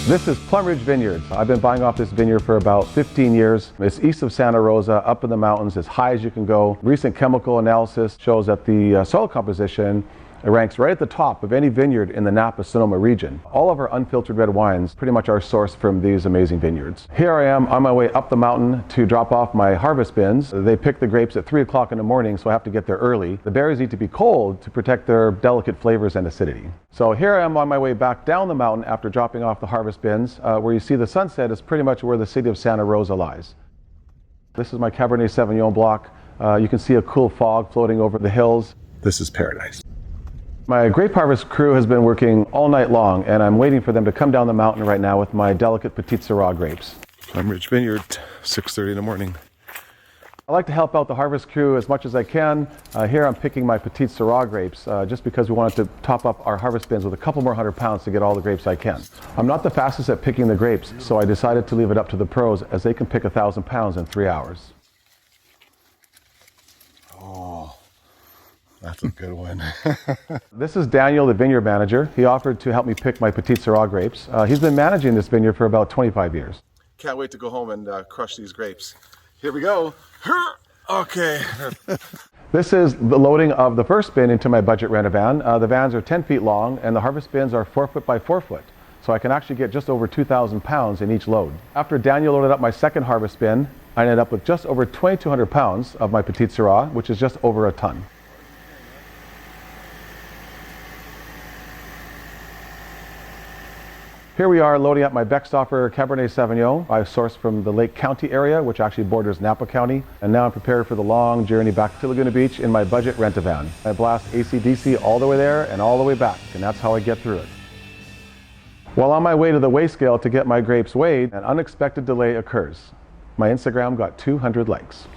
This is Plum Ridge Vineyard. I've been buying off this vineyard for about 15 years. It's east of Santa Rosa, up in the mountains, as high as you can go. Recent chemical analysis shows that the soil composition ranks right at the top of any vineyard in the Napa-Sonoma region. All of our unfiltered red wines pretty much are sourced from these amazing vineyards. Here I am on my way up the mountain to drop off my harvest bins. They pick the grapes at 3 o'clock in the morning, so I have to get there early. The berries need to be cold to protect their delicate flavors and acidity. So here I am on my way back down the mountain after dropping off the harvest bins. Where you see the sunset is pretty much where the city of Santa Rosa lies. This is my Cabernet Sauvignon block. You can see a cool fog floating over the hills. This is paradise. My grape harvest crew has been working all night long, and I'm waiting for them to come down the mountain right now with my delicate Petite Syrah grapes. Plum Ridge Vineyard, 6:30 in the morning. I like to help out the harvest crew as much as I can. Here I'm picking my Petite Syrah grapes just because we wanted to top up our harvest bins with a couple more 100 pounds to get all the grapes I can. I'm not the fastest at picking the grapes, so I decided to leave it up to the pros as they can pick 1,000 pounds in 3 hours. Oh. That's a good one. This is Daniel, the vineyard manager. He offered to help me pick my Petite Syrah grapes. He's been managing this vineyard for about 25 years. Can't wait to go home and crush these grapes. Here we go. Okay. This is the loading of the first bin into my budget rent-a-van. The vans are 10 feet long and the harvest bins are 4 foot by 4 foot. So I can actually get just over 2,000 pounds in each load. After Daniel loaded up my second harvest bin, I ended up with just over 2,200 pounds of my Petite Syrah, which is just over a ton. Here we are loading up my Beckstoffer Cabernet Sauvignon. I sourced from the Lake County area, which actually borders Napa County. And now I'm prepared for the long journey back to Laguna Beach in my budget rent-a-van. I blast AC/DC all the way there and all the way back, and that's how I get through it. While on my way to the weigh scale to get my grapes weighed, an unexpected delay occurs. My Instagram got 200 likes.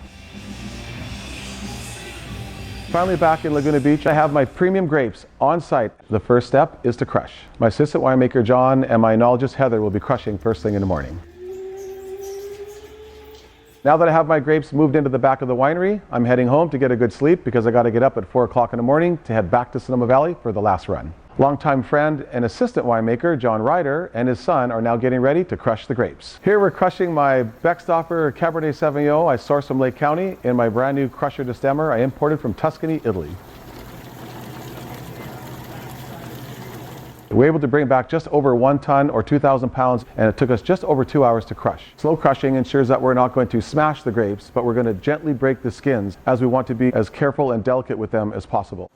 Finally back in Laguna Beach, I have my premium grapes on site. The first step is to crush. My assistant winemaker John and my enologist Heather will be crushing first thing in the morning. Now that I have my grapes moved into the back of the winery, I'm heading home to get a good sleep because I got to get up at 4 o'clock in the morning to head back to Sonoma Valley for the last run. Longtime friend and assistant winemaker John Ryder and his son are now getting ready to crush the grapes. Here we're crushing my Beckstoffer Cabernet Sauvignon I sourced from Lake County in my brand new crusher destemmer I imported from Tuscany, Italy. We were able to bring back just over 1 ton or 2,000 pounds, and it took us just over 2 hours to crush. Slow crushing ensures that we're not going to smash the grapes, but we're going to gently break the skins as we want to be as careful and delicate with them as possible.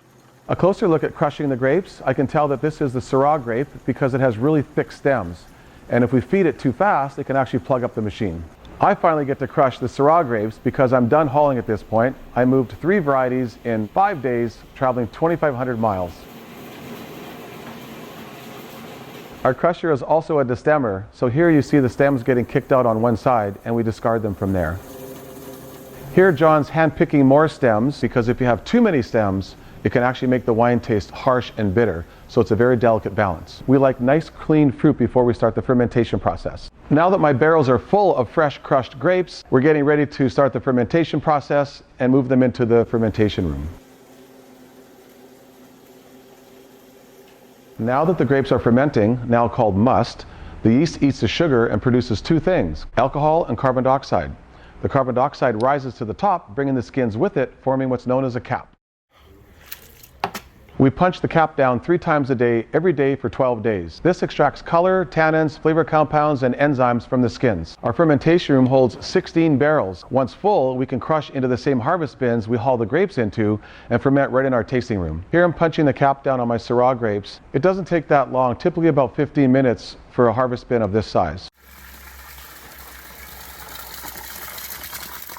A closer look at crushing the grapes, I can tell that this is the Syrah grape because it has really thick stems. And if we feed it too fast, it can actually plug up the machine. I finally get to crush the Syrah grapes because I'm done hauling at this point. I moved 3 varieties in 5 days, traveling 2,500 miles. Our crusher is also a destemmer, so here you see the stems getting kicked out on one side and we discard them from there. Here John's hand picking more stems because if you have too many stems, it can actually make the wine taste harsh and bitter, so it's a very delicate balance. We like nice clean fruit before we start the fermentation process. Now that my barrels are full of fresh crushed grapes, we're getting ready to start the fermentation process and move them into the fermentation room. Now that the grapes are fermenting, now called must, the yeast eats the sugar and produces 2 things, alcohol and carbon dioxide. The carbon dioxide rises to the top, bringing the skins with it, forming what's known as a cap. We punch the cap down 3 times a day, every day for 12 days. This extracts color, tannins, flavor compounds, and enzymes from the skins. Our fermentation room holds 16 barrels. Once full, we can crush into the same harvest bins we haul the grapes into and ferment right in our tasting room. Here I'm punching the cap down on my Syrah grapes. It doesn't take that long, typically about 15 minutes for a harvest bin of this size.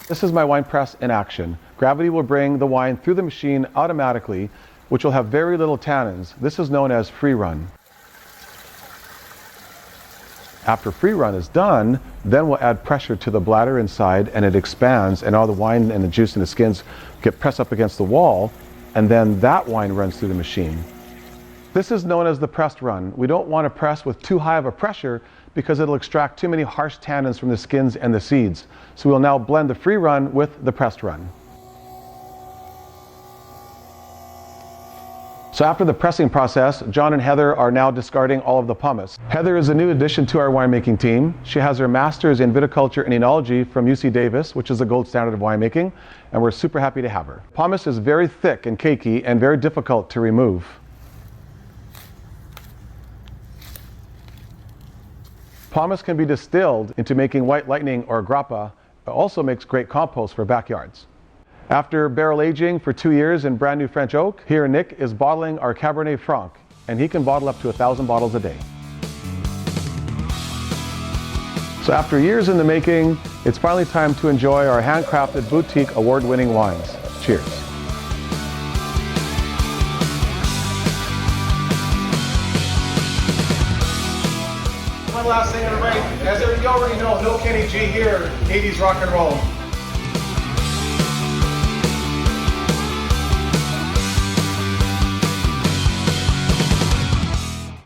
This is my wine press in action. Gravity will bring the wine through the machine automatically, which will have very little tannins. This is known as free run. After free run is done, then we'll add pressure to the bladder inside and it expands and all the wine and the juice and the skins get pressed up against the wall, and then that wine runs through the machine. This is known as the pressed run. We don't want to press with too high of a pressure because it'll extract too many harsh tannins from the skins and the seeds. So we'll now blend the free run with the pressed run. So after the pressing process, John and Heather are now discarding all of the pomace. Heather is a new addition to our winemaking team. She has her master's in viticulture and enology from UC Davis, which is the gold standard of winemaking, and we're super happy to have her. Pomace is very thick and cakey and very difficult to remove. Pomace can be distilled into making white lightning or grappa. It also makes great compost for backyards. After barrel aging for 2 years in brand new French oak, here Nick is bottling our Cabernet Franc, and he can bottle up to 1,000 bottles a day. So after years in the making, it's finally time to enjoy our handcrafted boutique award-winning wines. Cheers. One last thing, everybody. As you already know, no Kenny G here, 80s rock and roll.